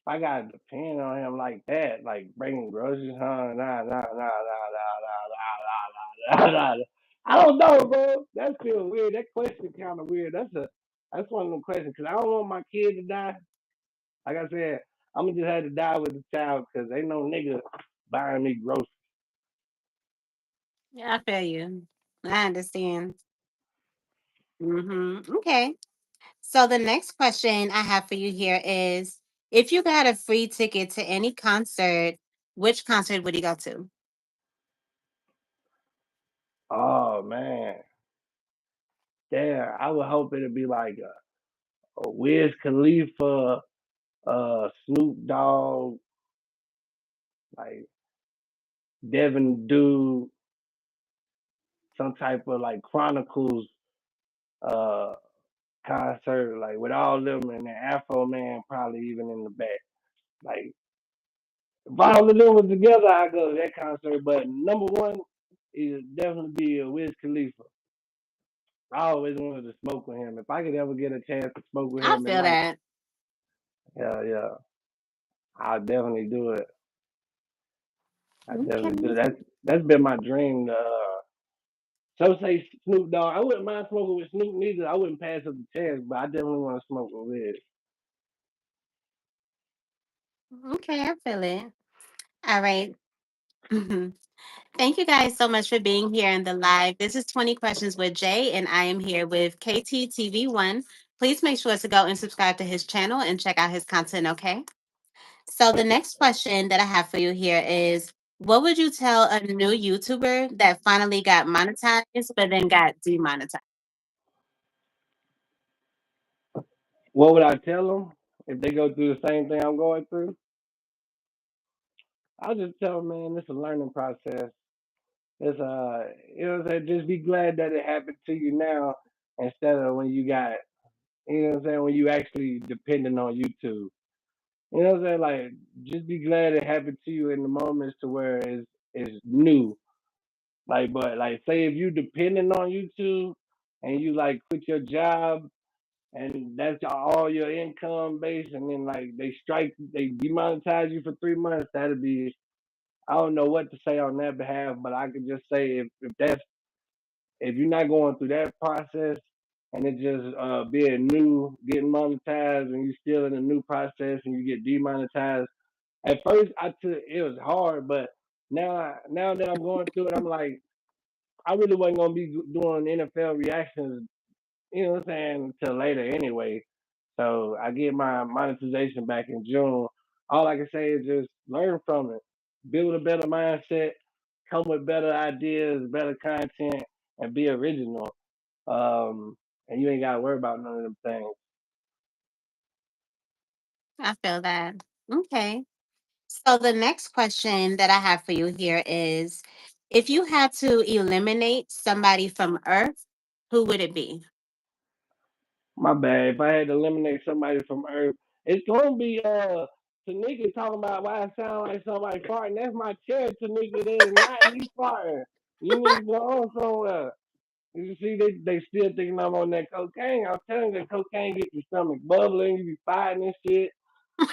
I gotta depend on him like that, like bringing groceries home. Nah. I don't know, bro. That's feel weird. That question kind of weird. That's one of them questions because I don't want my kid to die. Like I said, I'm gonna just have to die with the child because ain't no nigga buying me groceries. Yeah, I feel you. I understand. Okay. So the next question I have for you here is, if you got a free ticket to any concert, which concert would you go to? Oh man, yeah, I would hope it'd be like a Wiz Khalifa, Snoop Dogg, like Devin Dude, some type of like Chronicles uh concert, like with all of them and the Afro Man probably even in the back. Like if all of them was together, I go to that concert. But number one is definitely be a Wiz Khalifa. I always wanted to smoke with him. If I could ever get a chance to smoke with I him in feel life, that. yeah, yeah, I'll definitely do it. I definitely Okay. do. That's been my dream. So say Snoop Dogg. I wouldn't mind smoking with Snoop neither. I wouldn't pass up the chance, but I definitely want to smoke with Wiz. Okay, I feel it. All right. Thank you guys so much for being here in the live. This is 20 Questions with Jay, and I am here with KTTV1. Please make sure to go and subscribe to his channel and check out his content, okay? So, the next question that I have for you here is, what would you tell a new YouTuber that finally got monetized but then got demonetized? What would I tell them if they go through the same thing I'm going through? I'll just tell them, man, it's a learning process. It's you know what I'm saying. Just be glad that it happened to you now instead of when you got, you know what I'm saying, when you actually depending on YouTube. You know what I'm saying? Like, just be glad it happened to you in the moments to where it's new. Like, but like, say if you depending on YouTube and you like quit your job and that's all your income base, and then like they demonetize you for 3 months, that'd be. I don't know what to say on that behalf, but I could just say if you're not going through that process and it just being new, getting monetized, and you still in a new process and you get demonetized. At first, I took it was hard, but now that I'm going through it, I'm like, I really wasn't gonna be doing NFL reactions, you know what I'm saying, until later anyway. So I get my monetization back in June. All I can say is just learn from it, build a better mindset, come with better ideas, better content, and be original. And you ain't gotta worry about none of them things. I feel that. Okay. So, the next question that I have for you here is, if you had to eliminate somebody from Earth, who would it be? My bad. If I had to eliminate somebody from Earth, it's gonna be Tanika talking about why I sound like somebody farting. That's my chair, Tanika. That is not me farting. You need to go on somewhere. You see, they still thinking I'm on that cocaine. I'm telling you, that cocaine get your stomach bubbling. You be fighting and shit.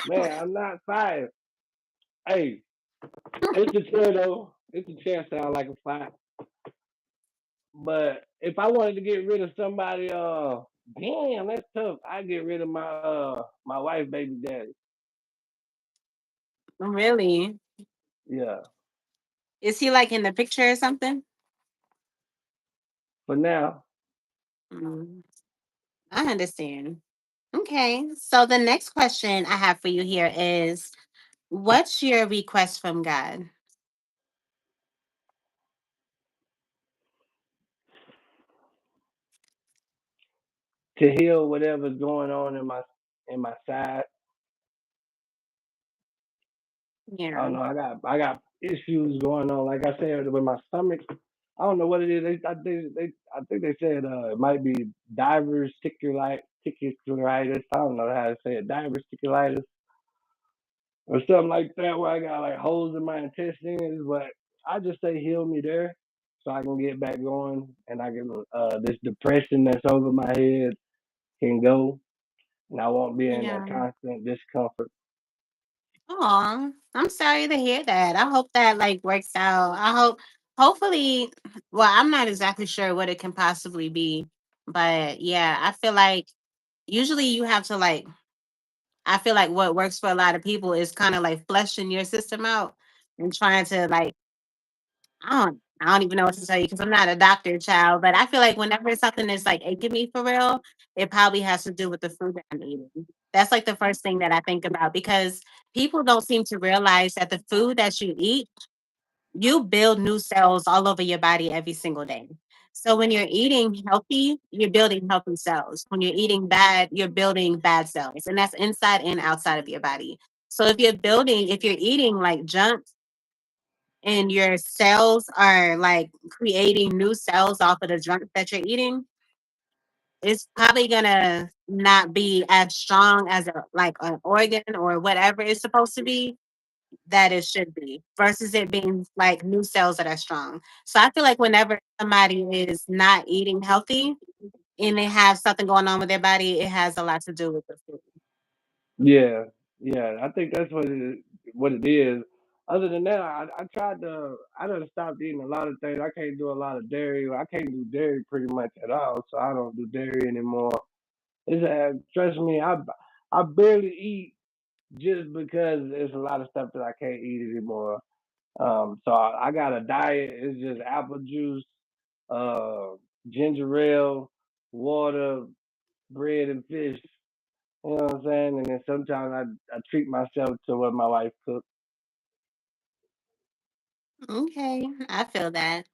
Man, I'm not fighting. Hey, it's the chair though. It's the chair sound like a fight. But if I wanted to get rid of somebody, damn, that's tough. I get rid of my wife, baby daddy. Really? Yeah. Is he like in the picture or something? For now, Mm, I understand. Okay. So the next question I have for you here is, what's your request from God? to heal whatever's going on in my side. I Yeah. don't know. I got issues going on. Like I said, with my stomach. I don't know what it is. I think they said it might be diverticulitis. I don't know how to say it. Diverticulitis or something like that, where I got like holes in my intestines. But I just say heal me there, so I can get back going, and I can this depression that's over my head can go, and I won't be in that Yeah. constant discomfort. Oh, I'm sorry to hear that. I hope that like works out. Hopefully, well, I'm not exactly sure what it can possibly be, but yeah, I feel like usually you have to like, I feel like what works for a lot of people is kind of like flushing your system out and trying to like, I don't. I don't even know what to tell you because I'm not a doctor, child. But I feel like whenever something is like aching me for real, it probably has to do with the food that I'm eating. That's like the first thing that I think about because people don't seem to realize that the food that you eat, you build new cells all over your body every single day. So when you're eating healthy, you're building healthy cells. When you're eating bad, you're building bad cells. And that's inside and outside of your body. So if you're eating like junk and your cells are like creating new cells off of the junk that you're eating, it's probably gonna not be as strong as a like an organ or whatever it's supposed to be that it should be versus it being like new cells that are strong. So I feel like whenever somebody is not eating healthy and they have something going on with their body, it has a lot to do with the food. Yeah, yeah. I think that's what it is. Other than that, I tried to. I done stopped eating a lot of things. I can't do a lot of dairy. I can't do dairy pretty much at all. So I don't do dairy anymore. Trust me, I barely eat just because there's a lot of stuff that I can't eat anymore. So I got a diet. It's just apple juice, uh, ginger ale, water, bread, and fish. You know what I'm saying? And then sometimes I treat myself to what my wife cooks. Okay, I feel that.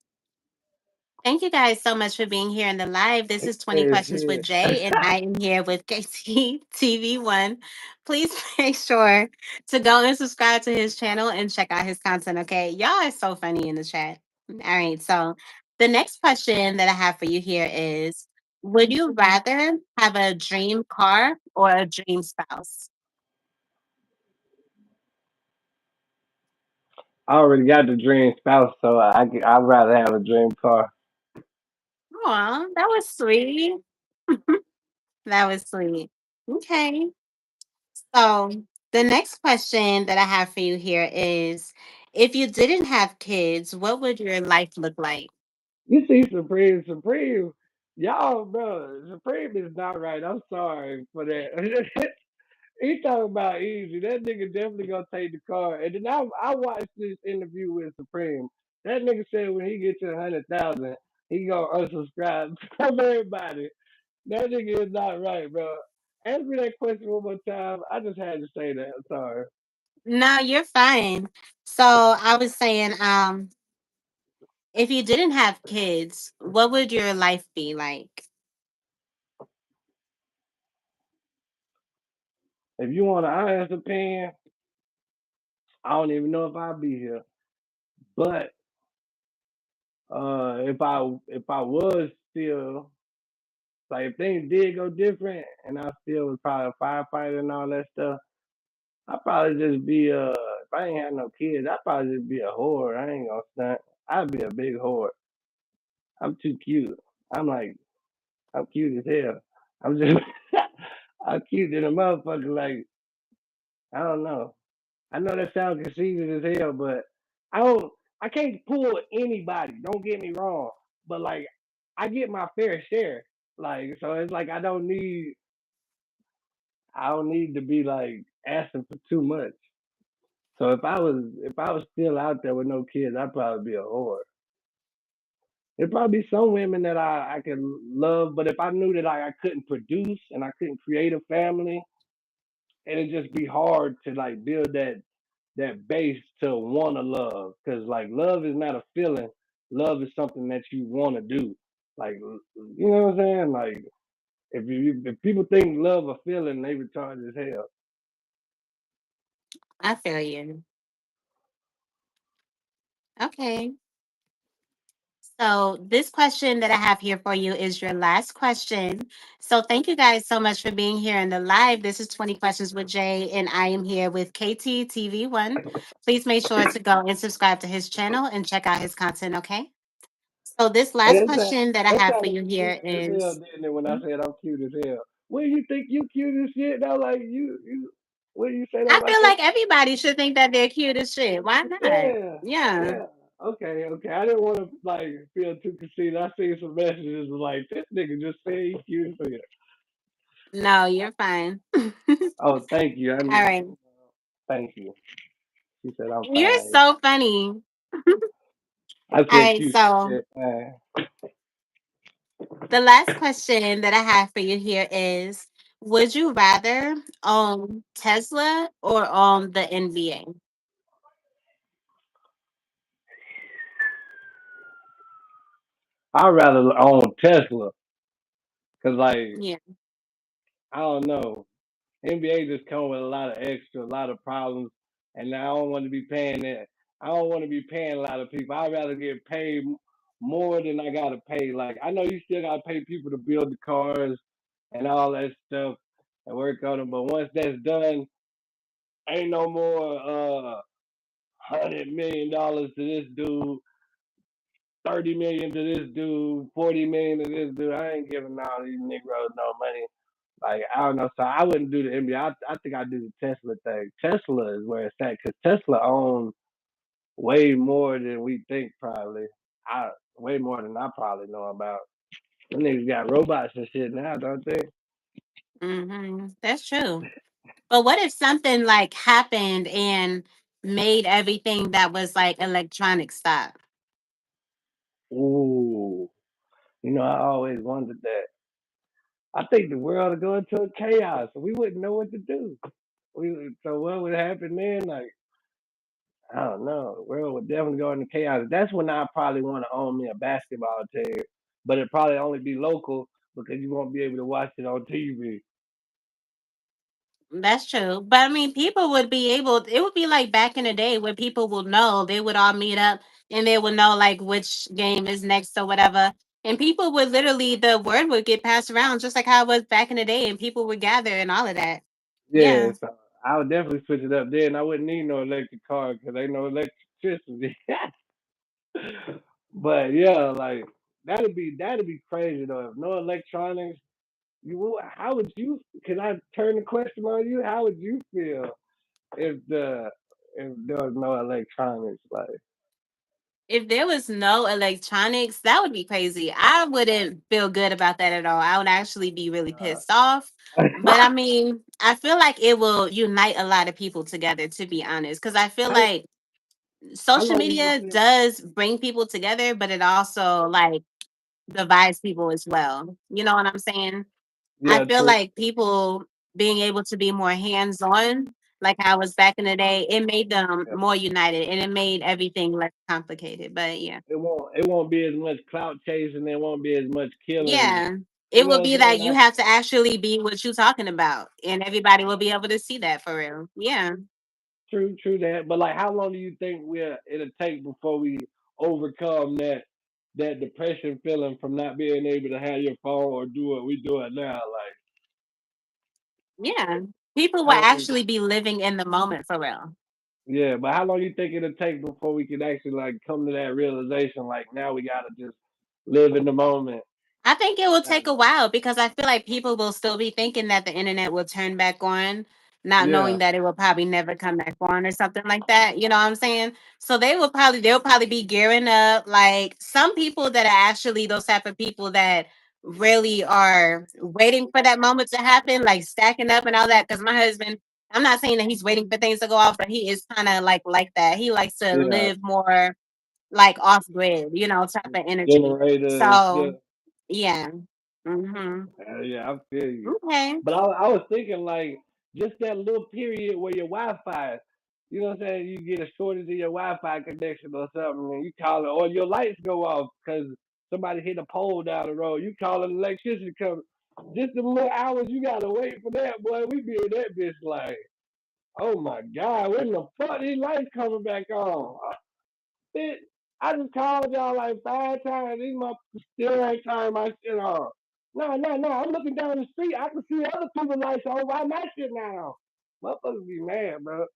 Thank you guys so much for being here in the live. This is 20 Hey, Questions with shit. Jay, and I am here with KT TV1. Please make sure to go and subscribe to his channel and check out his content, okay? Y'all are so funny in the chat. All right, so the next question that I have for you here is: would you rather have a dream car or a dream spouse? I already got the dream spouse, so I'd rather have a dream car. Aw, that was sweet. That was sweet. Okay. So the next question that I have for you here is if you didn't have kids, what would your life look like? You see Supreme, y'all, bro, Supreme is not right. I'm sorry for that. He talking about easy. That nigga definitely gonna take the car. And then I watched this interview with Supreme. That nigga said when he gets to 100,000, he gonna unsubscribe from everybody. That nigga is not right, bro. Ask me that question one more time. I just had to say that. I'm sorry. No, you're fine. So I was saying, if you didn't have kids, what would your life be like? If you want an honest opinion, I don't even know if I'll be here. But if I was still like if things did go different and I still was probably a firefighter and all that stuff, I'd probably just be if I ain't had no kids, I'd probably just be a whore. I ain't gonna stunt. I'd be a big whore. I'm too cute. I'm like I'm cute as hell. I'm just I'm cute than a motherfucker. Like I don't know. I know that sounds conceited as hell, but I don't. I can't pull anybody. Don't get me wrong, but like I get my fair share. Like so, it's like I don't need to be like asking for too much. So if I was still out there with no kids, I'd probably be a whore. There'd probably be some women that I could love, but if I knew that I couldn't produce and I couldn't create a family, it'd just be hard to like build that base to want to love because like love is not a feeling. Love is something that you want to do. Like you know what I'm saying? Like if people think love a feeling, they retarded as hell. I feel you. Okay. So, this question that I have here for you is your last question. So, thank you guys so much for being here in the live. This is 20 Questions with Jay, and I am here with KTTV1. Please make sure to go and subscribe to his channel and check out his content, okay? So, this And last question that I that have for sounded you here conceited as hell, is didn't it? When I hmm? said I'm cute as hell. What do you think you cute as shit? Now like you what do you say that I like feel that? like everybody should think that they're cute as shit. Why not? Yeah, Yeah. yeah. Okay, okay. I didn't want to like feel too conceited. I seen some messages like this nigga just said he cute as hell. No, you're fine. All Oh, thank you. right. Thank you. She said I'm You're fine. so funny. I All said right, cute. She so said fine. the last question that I have for you here is: would you rather own Tesla or own the NBA? I'd rather own Tesla because, like, Yeah, I don't know. NBA just come with a lot of extra, a lot of problems, and I don't want to be paying that. I don't want to be paying a lot of people. I'd rather get paid more than I gotta pay. Like I know you still gotta pay people to build the cars and all that stuff and work on them, but once that's done, ain't no more $100 million to this dude, 30 million to this dude, 40 million to this dude. I ain't giving all these Negroes no money. Like I don't know, so I wouldn't do the NBA. I think I'd do the Tesla thing. Tesla is where it's at because Tesla owns way more than we think. Probably, I way more than I probably know about. Them niggas got robots and shit now, don't they? that's true. But what if something like happened and made everything that was like electronic stop? Ooh, I always wondered that. I think the world would go into a chaos. We wouldn't know what to do. So what would happen then? Like I don't know. The world would definitely go into chaos. That's when I probably want to own me a basketball team, but it probably only be local because you won't be able to watch it on TV. That's true. But I mean, people would be able, it would be like back in the day where people would know, they would all meet up and they would know like which game is next or whatever. And people would literally, the word would get passed around just like how it was back in the day and people would gather and all of that. Yeah, Yeah, so I would definitely switch it up then. I wouldn't need no electric car because ain't no electricity. But yeah, like that'd be crazy though. If no electronics, how would you? Can I turn the question on you? How would you feel if there was no electronics? Like, if there was no electronics, that would be crazy. I wouldn't feel good about that at all. I would actually be really pissed off. But I mean, I feel like it will unite a lot of people together, to be honest. Because I feel how like how social long do you media think? does bring people together, but it also like divides people as well. You know what I'm saying? I Yeah, feel true. like people being able to be more hands on, like I was back in the day, it made them Yeah. more united and it made everything less complicated. But yeah. It won't be as much clout chasing. There won't be as much killing. Yeah. You It know would what I'm be saying? that you have to actually be what you're talking about, and everybody will be able to see that for real. Yeah. True that. But like, how long do you think it'll take before we overcome that depression feeling from not being able to have your phone or do what we do it now? Like, Yeah. People will how long? actually be living in the moment for real. Yeah, but how long you think it'll take before we can actually like come to that realization? Like, now we gotta just live in the moment. I think it will take Not- a while because I feel like people will still be thinking that the internet will turn back on, not Yeah, knowing that it will probably never come back on or something like that. You know what I'm saying? So they'll probably be gearing up. Like some people that are actually those type of people that really are waiting for that moment to happen, like stacking up and all that. Because my husband, I'm not saying that he's waiting for things to go off, but he is kind of like that. He likes to yeah. live more like off grid, type of energy. Generator and So stuff. yeah. Mhm. Yeah, I feel you. Okay. But I was thinking like just that little period where your Wi-Fi, you know what I'm saying? You get a shortage in your Wi-Fi connection or something, and you call it, or your lights go off because somebody hit a pole down the road. You call it electricity come. Just the little hours you gotta wait for that, boy. We be in that bitch like, oh my god, when the fuck these lights coming back on? Bitch, I just called y'all like 5 times. These motherfuckers still ain't turning my shit on. No, no, no. I'm looking down the street. I can see other people's lights on. Why my shit not on? Motherfuckers be mad, bro.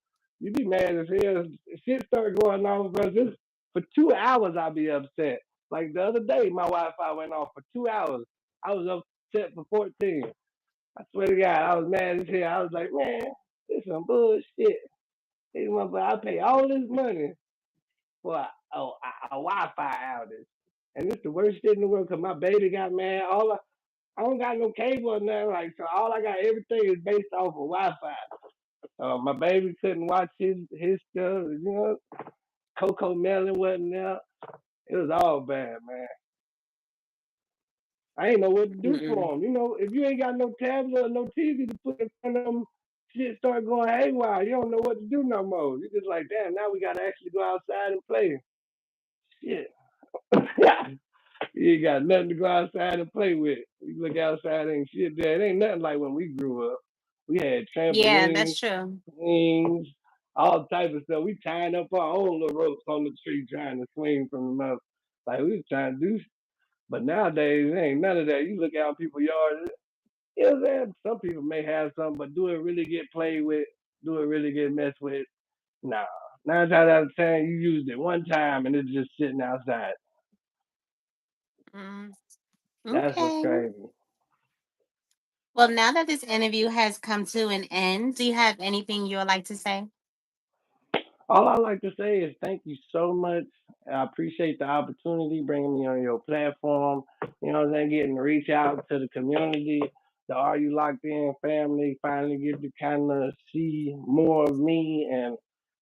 You be mad as hell. Shit start going on, bro. Just for 2 hours, I'll be upset. Like the other day, my Wi-Fi went off for 2 hours. I was upset for 14. I swear to God, I was mad as hell. I was like, man, this some bullshit. These motherfuckers, I pay all this money for a Wi-Fi outage. And it's the worst shit in the world because my baby got mad. I don't got no cable or nothing like so. All I got everything is based off of Wi-Fi. My baby couldn't watch his stuff. Coco Melon wasn't there. It was all bad, man. I ain't know what to do Mm-mm. for them. You know, if you ain't got no tablet or no TV to put in front of them, shit start going haywire. You don't know what to do no more. You just like, damn, now we gotta actually go outside and play. Shit. You ain't got nothing to go outside and play with. You look outside, ain't shit there. It ain't nothing like when we grew up. We had Yeah, trampolines, that's true. swings, all type of stuff. We tying up our own little ropes on the tree trying to swing from the mouth. Like we was trying to do. But nowadays, ain't none of that. You look out people's yards. You know what I'm saying? Some people may have some, but do it really get played with? Do it really get messed with? Nah. 9 times out of 10, you used it one time and it's just sitting outside. Mm. That's what's Okay. crazy. Well, now that this interview has come to an end, do you have anything you would like to say? All I like to say is thank you so much. I appreciate the opportunity bringing me on your platform. You know what I'm saying? Getting to reach out to the community, the Are You Locked In family, finally get to kind of see more of me and,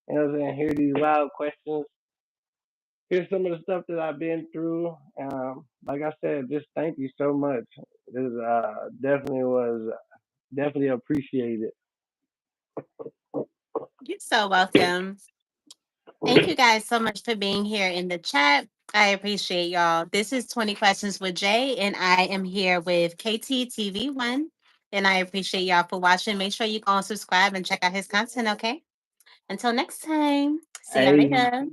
you know what I'm saying, hear these wild questions. Here's some of the stuff that I've been through. Like I said, just thank you so much. This definitely was definitely appreciated. You're so welcome. Thank you guys so much for being here in the chat. I appreciate y'all. This is 20 Questions with Jay, and I am here with KTTV1. And I appreciate y'all for watching. Make sure you go and subscribe and check out his content, okay? Until next time, see y'all Hey, later.